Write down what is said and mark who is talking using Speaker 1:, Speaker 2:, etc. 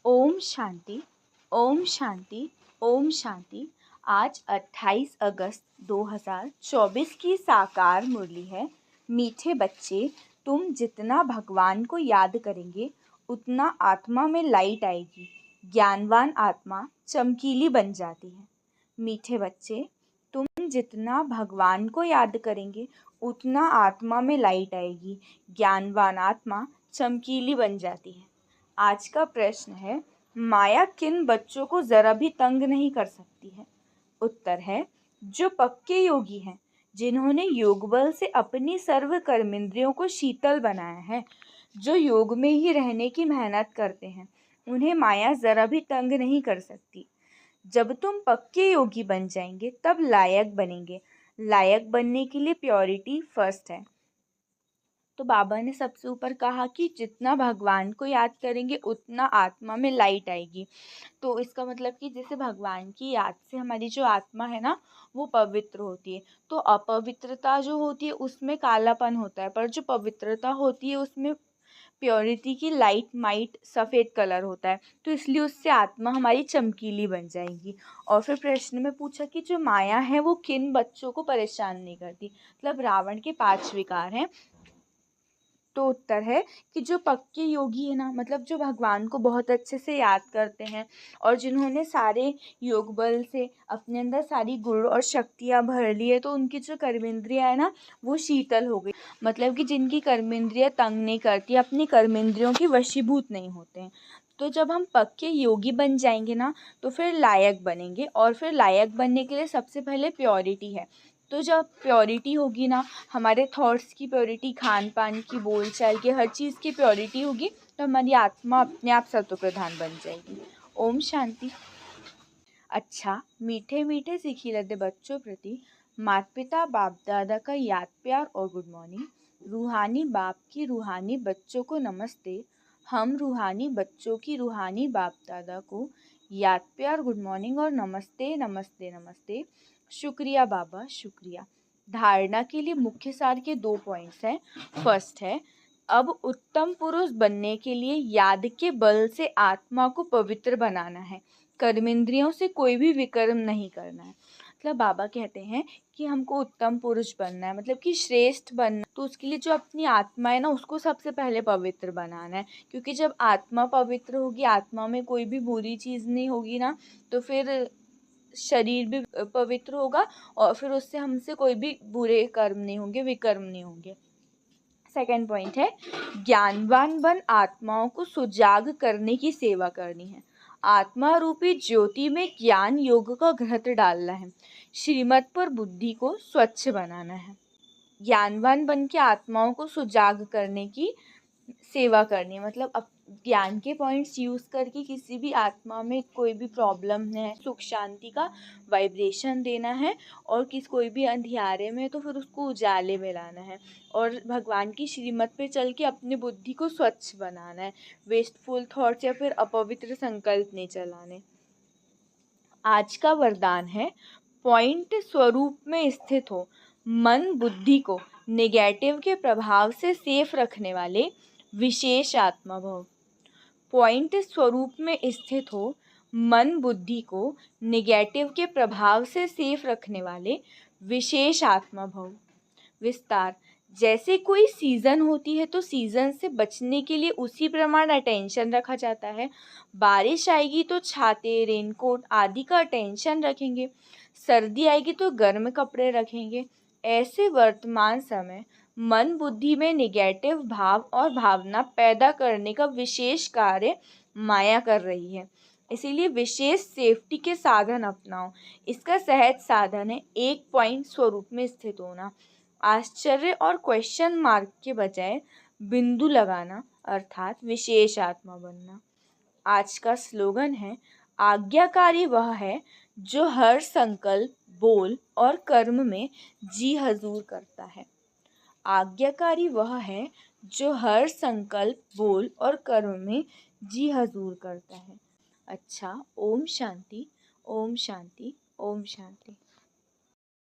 Speaker 1: ओम शांति, ओम शांति, ओम शांति। आज 28 अगस्त 2024 की साकार मुरली है। मीठे बच्चे, तुम जितना भगवान को याद करेंगे उतना आत्मा में लाइट आएगी। ज्ञानवान आत्मा चमकीली बन जाती है। मीठे बच्चे, तुम जितना भगवान को याद करेंगे उतना आत्मा में लाइट आएगी। ज्ञानवान आत्मा चमकीली बन जाती है। आज का प्रश्न है, माया किन बच्चों को जरा भी तंग नहीं कर सकती है? उत्तर है, जो पक्के योगी हैं, जिन्होंने योग बल से अपनी सर्व कर्मेंद्रियों को शीतल बनाया है, जो योग में ही रहने की मेहनत करते हैं, उन्हें माया जरा भी तंग नहीं कर सकती। जब तुम पक्के योगी बन जाएंगे तब लायक बनेंगे। लायक बनने के लिए प्योरिटी फर्स्ट है। तो बाबा ने सबसे ऊपर कहा कि जितना भगवान को याद करेंगे उतना आत्मा में लाइट आएगी। तो इसका मतलब कि जैसे भगवान की याद से हमारी जो आत्मा है ना वो पवित्र होती है। तो अपवित्रता जो होती है उसमें कालापन होता है, पर जो पवित्रता होती है उसमें प्योरिटी की लाइट माइट सफ़ेद कलर होता है। तो इसलिए उससे आत्मा हमारी चमकीली बन जाएगी। और फिर प्रश्न में पूछा कि जो माया है वो किन बच्चों को परेशान नहीं करती। मतलब रावण के 5 विकार हैं। तो उत्तर है कि जो पक्के योगी है ना, मतलब जो भगवान को बहुत अच्छे से याद करते हैं और जिन्होंने सारे योग बल से अपने अंदर सारी गुण और शक्तियाँ भर ली है, तो उनकी जो कर्मेंद्रियाँ है ना वो शीतल हो गई। मतलब कि जिनकी कर्मेंद्रियाँ तंग नहीं करती, अपनी कर्मेंद्रियों की वशीभूत नहीं होते हैं। तो जब हम पक्के योगी बन जाएंगे ना तो फिर लायक बनेंगे। और फिर लायक बनने के लिए सबसे पहले प्योरिटी है। तो जब प्योरिटी होगी ना, हमारे थॉट्स की प्योरिटी, खान पान की, बोलचाल की, हर चीज़ की प्योरिटी होगी, तो हमारी आत्मा अपने आप सत्व प्रधान बन जाएगी। ओम शांति। अच्छा, मीठे मीठे सिखिलते बच्चों प्रति माता पिता बाप दादा का याद प्यार और गुड मॉर्निंग। रूहानी बाप की रूहानी बच्चों को नमस्ते। हम रूहानी बच्चों की रूहानी बाप दादा को याद प्यार, गुड मॉर्निंग और नमस्ते नमस्ते नमस्ते। शुक्रिया बाबा, शुक्रिया। धारणा के लिए मुख्य सार के 2 पॉइंट्स हैं। फर्स्ट है, अब उत्तम पुरुष बनने के लिए याद के बल से आत्मा को पवित्र बनाना है। कर्मेंद्रियों से कोई भी विकर्म नहीं करना है। मतलब बाबा कहते हैं कि हमको उत्तम पुरुष बनना है, मतलब कि श्रेष्ठ बनना। तो उसके लिए जो अपनी आत्मा है ना उसको सबसे पहले पवित्र बनाना है। क्योंकि जब आत्मा पवित्र होगी, आत्मा में कोई भी बुरी चीज़ नहीं होगी ना, तो फिर शरीर भी पवित्र होगा और फिर उससे हमसे कोई भी बुरे कर्म नहीं होंगे, विकर्म नहीं होंगे। सेकेंड पॉइंट है, ज्ञानवान बन आत्माओं को सुजाग करने की सेवा करनी है। आत्मा रूपी ज्योति में ज्ञान योग का घृत डालना है। श्रीमत पर बुद्धि को स्वच्छ बनाना है। ज्ञानवान बन के आत्माओं को सुजाग करने की सेवा करनी है। मतलब अब ज्ञान के पॉइंट्स यूज़ करके किसी भी आत्मा में कोई भी प्रॉब्लम है, सुख शांति का वाइब्रेशन देना है। और कोई भी अंधियारे में तो फिर उसको उजाले में लाना है। और भगवान की श्रीमत पे चल के अपनी बुद्धि को स्वच्छ बनाना है। वेस्टफुल थॉट्स या फिर अपवित्र संकल्प नहीं चलाने। आज का वरदान है, पॉइंट स्वरूप में स्थित हो। मन बुद्धि को नेगेटिव के प्रभाव से सेफ रखने वाले विशेष आत्मा भव। पॉइंट स्वरूप में स्थित हो, मन बुद्धि को नेगेटिव के प्रभाव से सेफ रखने वाले विशेष आत्मा भव। विस्तार, जैसे कोई सीज़न होती है तो सीज़न से बचने के लिए उसी प्रमाण अटेंशन रखा जाता है। बारिश आएगी तो छाते, रेनकोट आदि का अटेंशन रखेंगे। सर्दी आएगी तो गर्म कपड़े रखेंगे। ऐसे वर्तमान समय मन बुद्धि में नेगेटिव भाव और भावना पैदा करने का विशेष कार्य माया कर रही है। इसीलिए विशेष सेफ्टी के साधन अपनाओ। इसका सहज साधन है, एक पॉइंट स्वरूप में स्थित होना। आश्चर्य और क्वेश्चन मार्क के बजाय बिंदु लगाना, अर्थात विशेष आत्मा बनना। आज का स्लोगन है, आज्ञाकारी वह है जो हर संकल्प, बोल और कर्म में जी हजूर करता है। आज्ञाकारी वह है जो हर संकल्प, बोल और कर्म में जी हजूर करता है। अच्छा, ओम शांति, ओम शांति, ओम शांति।